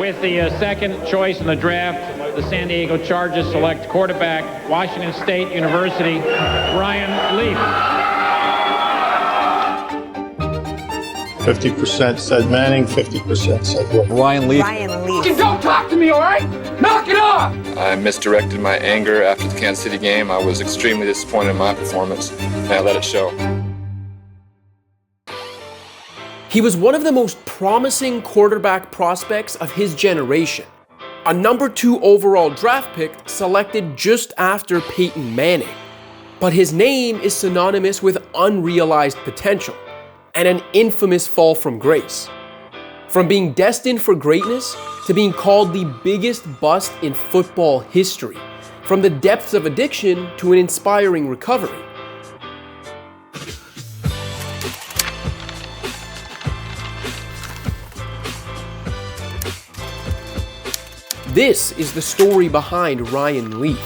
With the second choice in the draft, the San Diego Chargers select quarterback, Washington State University, Ryan Leaf. 50% said Manning, 50% said Wolf. Ryan Leaf. Ryan Leaf. Don't talk to me, all right? Knock it off! I misdirected my anger after the Kansas City game. I was extremely disappointed in my performance, and I let it show. He was one of the most promising quarterback prospects of his generation. A number 2 overall draft pick selected just after Peyton Manning. But his name is synonymous with unrealized potential and an infamous fall from grace. From being destined for greatness to being called the biggest bust in football history, from the depths of addiction to an inspiring recovery. This is the story behind Ryan Leaf.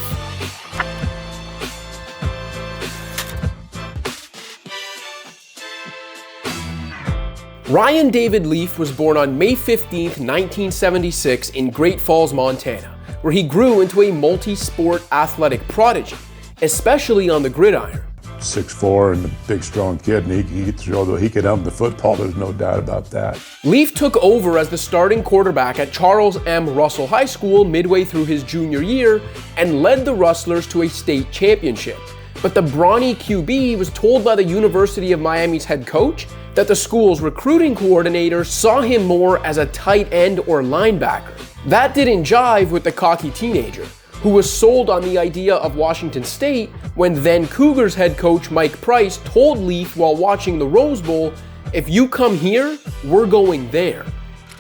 Ryan David Leaf was born on May 15, 1976 in Great Falls, Montana, where he grew into a multi-sport athletic prodigy, especially on the gridiron. 6'4" and a big, strong kid, and he could show that he could help the football, there's no doubt about that. Leaf took over as the starting quarterback at Charles M. Russell High School midway through his junior year and led the Rustlers to a state championship. But the brawny QB was told by the University of Miami's head coach that the school's recruiting coordinator saw him more as a tight end or linebacker. That didn't jive with the cocky teenager, who was sold on the idea of Washington State when then Cougars head coach Mike Price told Leaf while watching the Rose Bowl, "If you come here, we're going there."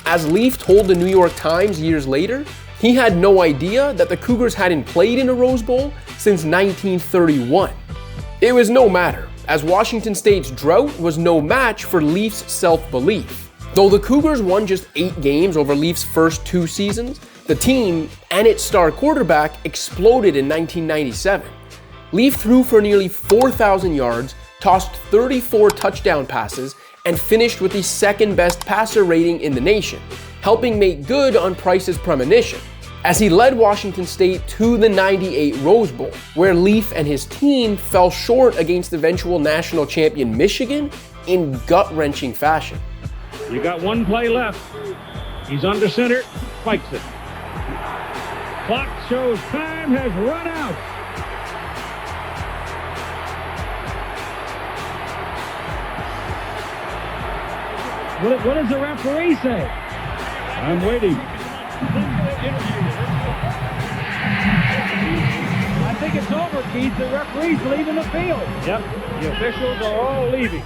As Leaf told the New York Times years later, he had no idea that the Cougars hadn't played in a Rose Bowl since 1931. It was no matter, as Washington State's drought was no match for Leaf's self-belief. Though the Cougars won just 8 games over Leaf's first 2 seasons, the team and its star quarterback exploded in 1997. Leaf threw for nearly 4,000 yards, tossed 34 touchdown passes, and finished with the second best passer rating in the nation, helping make good on Price's premonition, as he led Washington State to the '98 Rose Bowl, where Leaf and his team fell short against eventual national champion Michigan in gut-wrenching fashion. You got one play left. He's under center, spikes it. Clock shows time has run out. What does the referee say? I'm waiting. I think it's over, Keith. The referee's leaving the field. Yep, the officials are all leaving.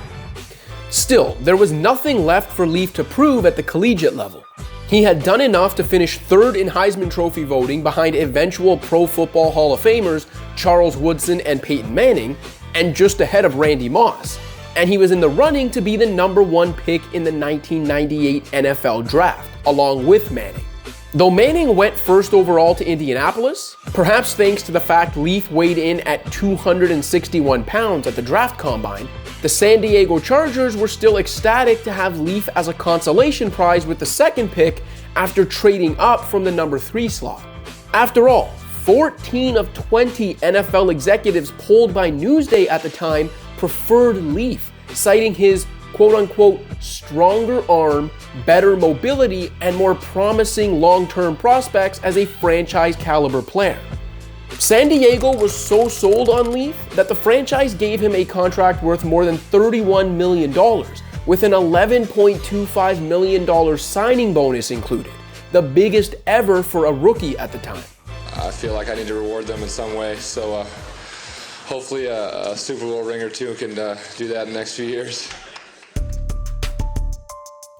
Still, there was nothing left for Leaf to prove at the collegiate level. He had done enough to finish 3rd in Heisman Trophy voting behind eventual Pro Football Hall of Famers Charles Woodson and Peyton Manning, and just ahead of Randy Moss. And he was in the running to be the number 1 pick in the 1998 NFL Draft, along with Manning. Though Manning went first overall to Indianapolis, perhaps thanks to the fact Leaf weighed in at 261 pounds at the draft combine, the San Diego Chargers were still ecstatic to have Leaf as a consolation prize with the 2nd pick after trading up from the number 3 slot. After all, 14 of 20 NFL executives polled by Newsday at the time preferred Leaf, citing his quote-unquote stronger arm, better mobility, and more promising long-term prospects as a franchise-caliber player. San Diego was so sold on Leaf that the franchise gave him a contract worth more than $31 million, with an $11.25 million signing bonus included, the biggest ever for a rookie at the time. I feel like I need to reward them in some way, so hopefully a Super Bowl ring or 2 can do that in the next few years.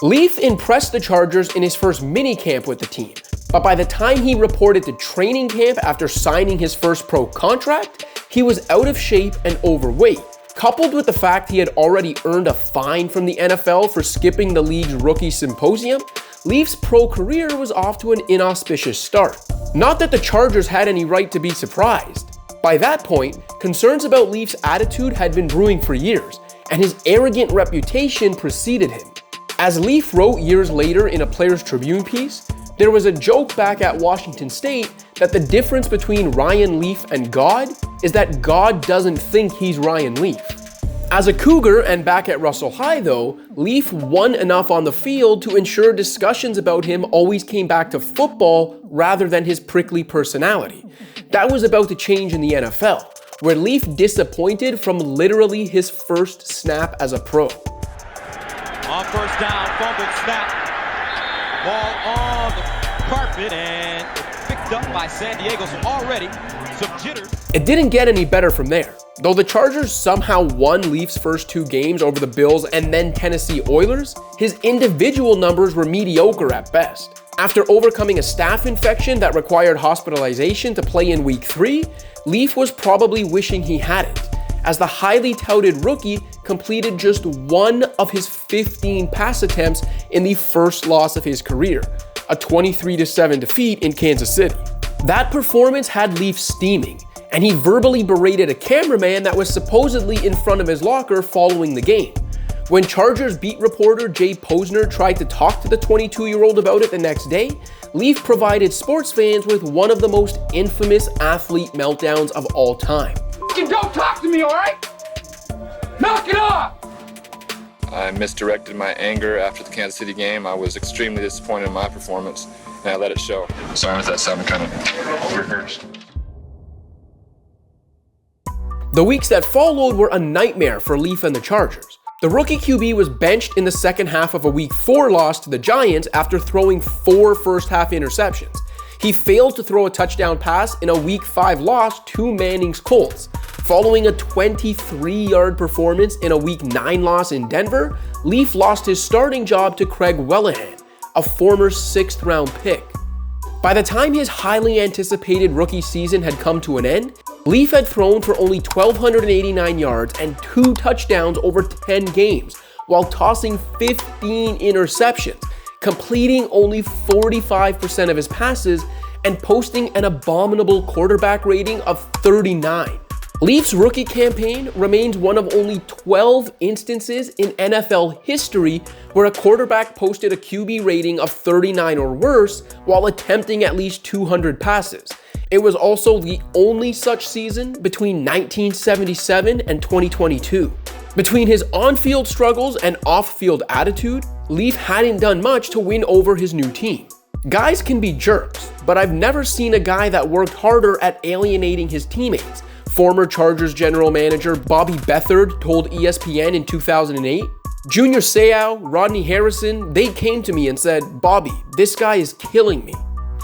Leaf impressed the Chargers in his first minicamp with the team, but by the time he reported to training camp after signing his first pro contract, he was out of shape and overweight. Coupled with the fact he had already earned a fine from the NFL for skipping the league's rookie symposium, Leaf's pro career was off to an inauspicious start. Not that the Chargers had any right to be surprised. By that point, concerns about Leaf's attitude had been brewing for years, and his arrogant reputation preceded him. As Leaf wrote years later in a Players Tribune piece, There was a joke back at Washington State that the difference between Ryan Leaf and God is that God doesn't think he's Ryan Leaf. As a Cougar and back at Russell High though, Leaf won enough on the field to ensure discussions about him always came back to football rather than his prickly personality. That was about to change in the NFL, where Leaf disappointed from literally his first snap as a pro. On first down, fumbled snap. Ball on the carpet and picked up by San Diego, so already some jitters. It didn't get any better from there. Though the Chargers somehow won Leaf's first 2 games over the Bills and then Tennessee Oilers, his individual numbers were mediocre at best. After overcoming a staph infection that required hospitalization to play in Week 3, Leaf was probably wishing he hadn't, as the highly touted rookie completed just 1 of his 15 pass attempts in the first loss of his career, a 23-7 defeat in Kansas City. That performance had Leaf steaming, and he verbally berated a cameraman that was supposedly in front of his locker following the game. When Chargers beat reporter Jay Posner tried to talk to the 22-year-old about it the next day, Leaf provided sports fans with one of the most infamous athlete meltdowns of all time. Don't talk to me, all right? Knock it off! I misdirected my anger after the Kansas City game. I was extremely disappointed in my performance, and I let it show. Sorry if that sounded kind of rehearsed. The weeks that followed were a nightmare for Leaf and the Chargers. The rookie QB was benched in the second half of a Week 4 loss to the Giants after throwing 4 first-half interceptions. He failed to throw a touchdown pass in a Week 5 loss to Manning's Colts. Following a 23-yard performance in a Week 9 loss in Denver, Leaf lost his starting job to Craig Wellahan, a former 6th-round pick. By the time his highly anticipated rookie season had come to an end, Leaf had thrown for only 1,289 yards and 2 touchdowns over 10 games, while tossing 15 interceptions, completing only 45% of his passes, and posting an abominable quarterback rating of 39. Leaf's rookie campaign remains one of only 12 instances in NFL history where a quarterback posted a QB rating of 39 or worse while attempting at least 200 passes. It was also the only such season between 1977 and 2022. Between his on-field struggles and off-field attitude, Leaf hadn't done much to win over his new team. Guys can be jerks, but I've never seen a guy that worked harder at alienating his teammates. Former Chargers general manager Bobby Beathard told ESPN in 2008. Junior Seau, Rodney Harrison, they came to me and said, "Bobby, this guy is killing me."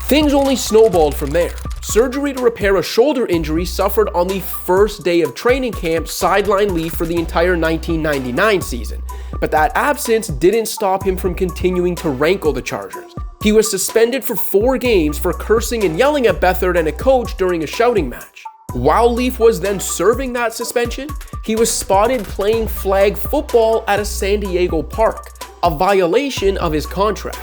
Things only snowballed from there. Surgery to repair a shoulder injury suffered on the first day of training camp sidelined Leaf for the entire 1999 season, but that absence didn't stop him from continuing to rankle the Chargers. He was suspended for 4 games for cursing and yelling at Beathard and a coach during a shouting match. While Leaf was then serving that suspension, he was spotted playing flag football at a San Diego park, a violation of his contract.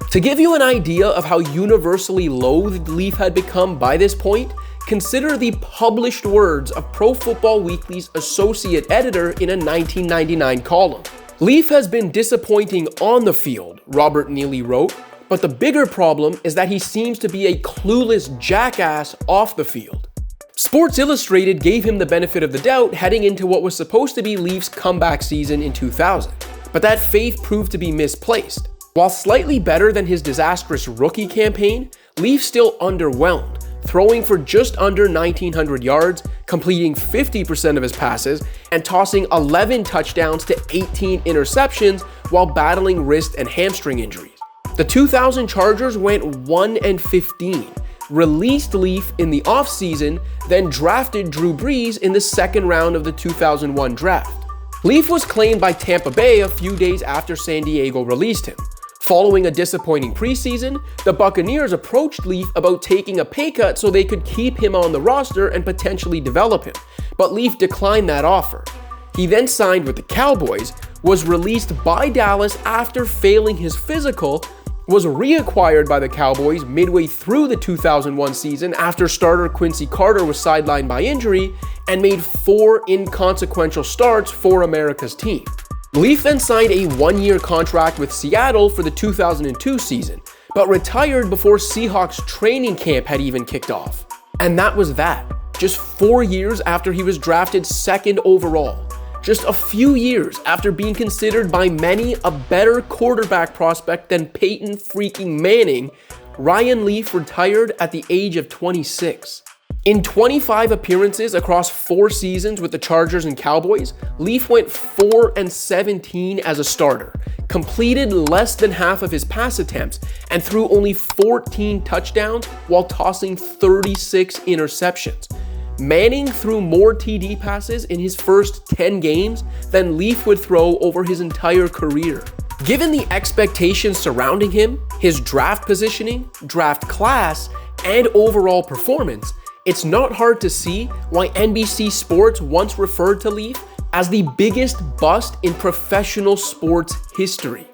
To give you an idea of how universally loathed Leaf had become by this point, consider the published words of Pro Football Weekly's associate editor in a 1999 column. "Leaf has been disappointing on the field," Robert Neely wrote, "but the bigger problem is that he seems to be a clueless jackass off the field." Sports Illustrated gave him the benefit of the doubt heading into what was supposed to be Leaf's comeback season in 2000, but that faith proved to be misplaced. While slightly better than his disastrous rookie campaign, Leaf still underwhelmed, throwing for just under 1,900 yards, completing 50% of his passes, and tossing 11 touchdowns to 18 interceptions while battling wrist and hamstring injuries. The 2000 Chargers went 1-15, released Leaf in the offseason, then drafted Drew Brees in the second round of the 2001 draft. Leaf was claimed by Tampa Bay a few days after San Diego released him. Following a disappointing preseason, the Buccaneers approached Leaf about taking a pay cut so they could keep him on the roster and potentially develop him, but Leaf declined that offer. He then signed with the Cowboys, was released by Dallas after failing his physical, was reacquired by the Cowboys midway through the 2001 season after starter Quincy Carter was sidelined by injury, and made 4 inconsequential starts for America's team. Leaf then signed a 1-year contract with Seattle for the 2002 season, but retired before Seahawks training camp had even kicked off. And that was that. Just 4 years after he was drafted second overall. Just a few years after being considered by many a better quarterback prospect than Peyton freaking Manning, Ryan Leaf retired at the age of 26. In 25 appearances across 4 seasons with the Chargers and Cowboys, Leaf went 4-17 as a starter, completed less than half of his pass attempts, and threw only 14 touchdowns while tossing 36 interceptions. Manning threw more TD passes in his first 10 games than Leaf would throw over his entire career. Given the expectations surrounding him, his draft positioning, draft class, and overall performance, it's not hard to see why NBC Sports once referred to Leaf as the biggest bust in professional sports history.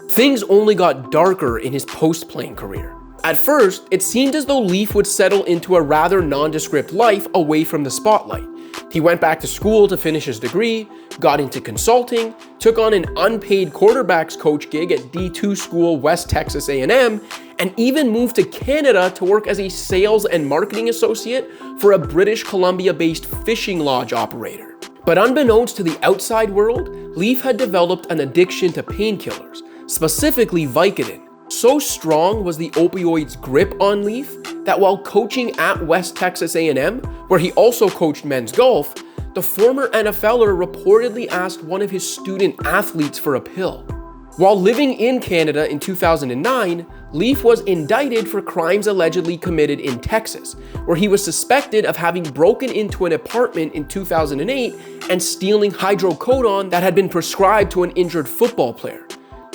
Things only got darker in his post-playing career. At first, it seemed as though Leaf would settle into a rather nondescript life away from the spotlight. He went back to school to finish his degree, got into consulting, took on an unpaid quarterbacks coach gig at D2 school West Texas A&M, and even moved to Canada to work as a sales and marketing associate for a British Columbia-based fishing lodge operator. But unbeknownst to the outside world, Leaf had developed an addiction to painkillers, specifically Vicodin. So strong was the opioids' grip on Leaf that while coaching at West Texas A&M, where he also coached men's golf, the former NFLer reportedly asked one of his student athletes for a pill. While living in Canada in 2009, Leaf was indicted for crimes allegedly committed in Texas, where he was suspected of having broken into an apartment in 2008 and stealing hydrocodone that had been prescribed to an injured football player.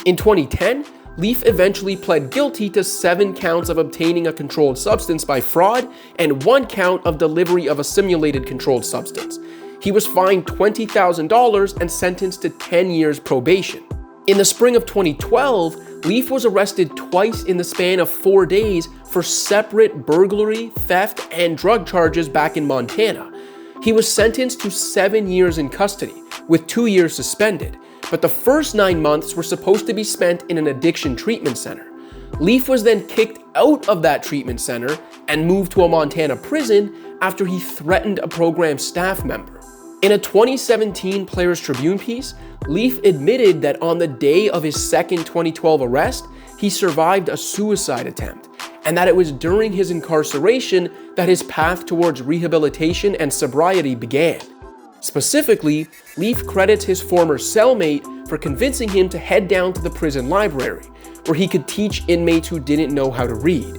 In 2010, Leaf eventually pled guilty to 7 counts of obtaining a controlled substance by fraud and 1 count of delivery of a simulated controlled substance. He was fined $20,000 and sentenced to 10 years probation. In the spring of 2012, Leaf was arrested twice in the span of 4 days for separate burglary, theft, and drug charges back in Montana. He was sentenced to 7 years in custody, with 2 years suspended. But the first 9 months were supposed to be spent in an addiction treatment center. Leaf was then kicked out of that treatment center and moved to a Montana prison after he threatened a program staff member. In a 2017 Players Tribune piece, Leaf admitted that on the day of his second 2012 arrest, he survived a suicide attempt, and that it was during his incarceration that his path towards rehabilitation and sobriety began. Specifically, Leaf credits his former cellmate for convincing him to head down to the prison library, where he could teach inmates who didn't know how to read.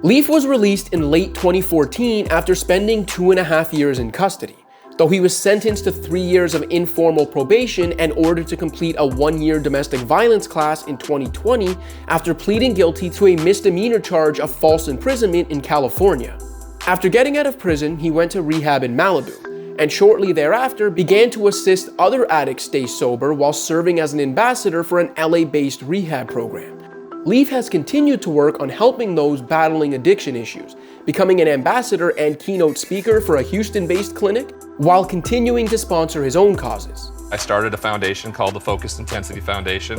Leaf was released in late 2014 after spending 2.5 years in custody, though he was sentenced to 3 years of informal probation and ordered to complete a 1-year domestic violence class in 2020 after pleading guilty to a misdemeanor charge of false imprisonment in California. After getting out of prison, he went to rehab in Malibu, and shortly thereafter began to assist other addicts stay sober while serving as an ambassador for an LA-based rehab program. Leaf has continued to work on helping those battling addiction issues, becoming an ambassador and keynote speaker for a Houston-based clinic, while continuing to sponsor his own causes. I started a foundation called the Focused Intensity Foundation,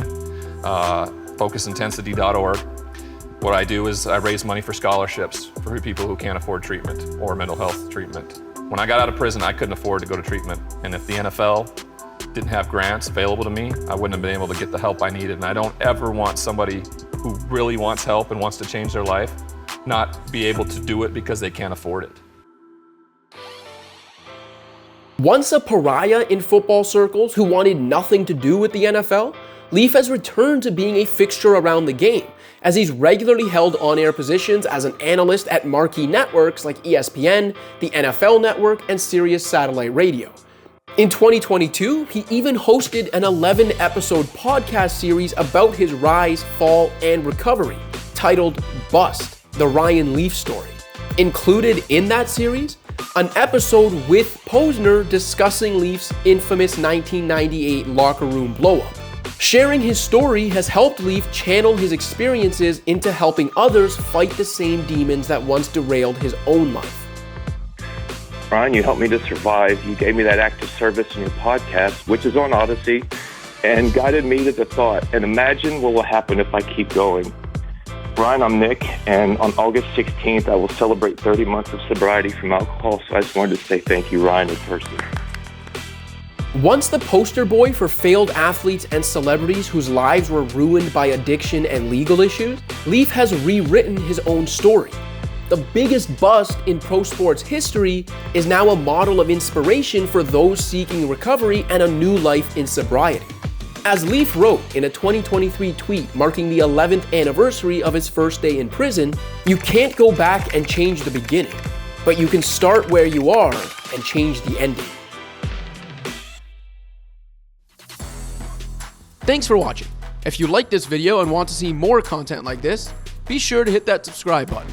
focusintensity.org. What I do is I raise money for scholarships for people who can't afford treatment or mental health treatment. When I got out of prison, I couldn't afford to go to treatment. And if the NFL didn't have grants available to me, I wouldn't have been able to get the help I needed. And I don't ever want somebody who really wants help and wants to change their life not be able to do it because they can't afford it. Once a pariah in football circles who wanted nothing to do with the NFL, Leaf has returned to being a fixture around the game, as he's regularly held on-air positions as an analyst at marquee networks like ESPN, the NFL Network, and Sirius Satellite Radio. In 2022, he even hosted an 11-episode podcast series about his rise, fall, and recovery, titled Bust, the Ryan Leaf Story. Included in that series, an episode with Posner discussing Leaf's infamous 1998 locker room blow-up. Sharing his story has helped Leaf channel his experiences into helping others fight the same demons that once derailed his own life. Ryan, you helped me to survive. You gave me that act of service in your podcast, which is on Odyssey. and guided me to the thought, and imagine what will happen if I keep going. Ryan, I'm Nick, and on August 16th, I will celebrate 30 months of sobriety from alcohol, so I just wanted to say thank you, Ryan, in person. Once the poster boy for failed athletes and celebrities whose lives were ruined by addiction and legal issues, Leaf has rewritten his own story. The biggest bust in pro sports history is now a model of inspiration for those seeking recovery and a new life in sobriety. As Leaf wrote in a 2023 tweet marking the 11th anniversary of his first day in prison, "You can't go back and change the beginning, but you can start where you are and change the ending." Thanks for watching. If you liked this video and want to see more content like this, be sure to hit that subscribe button.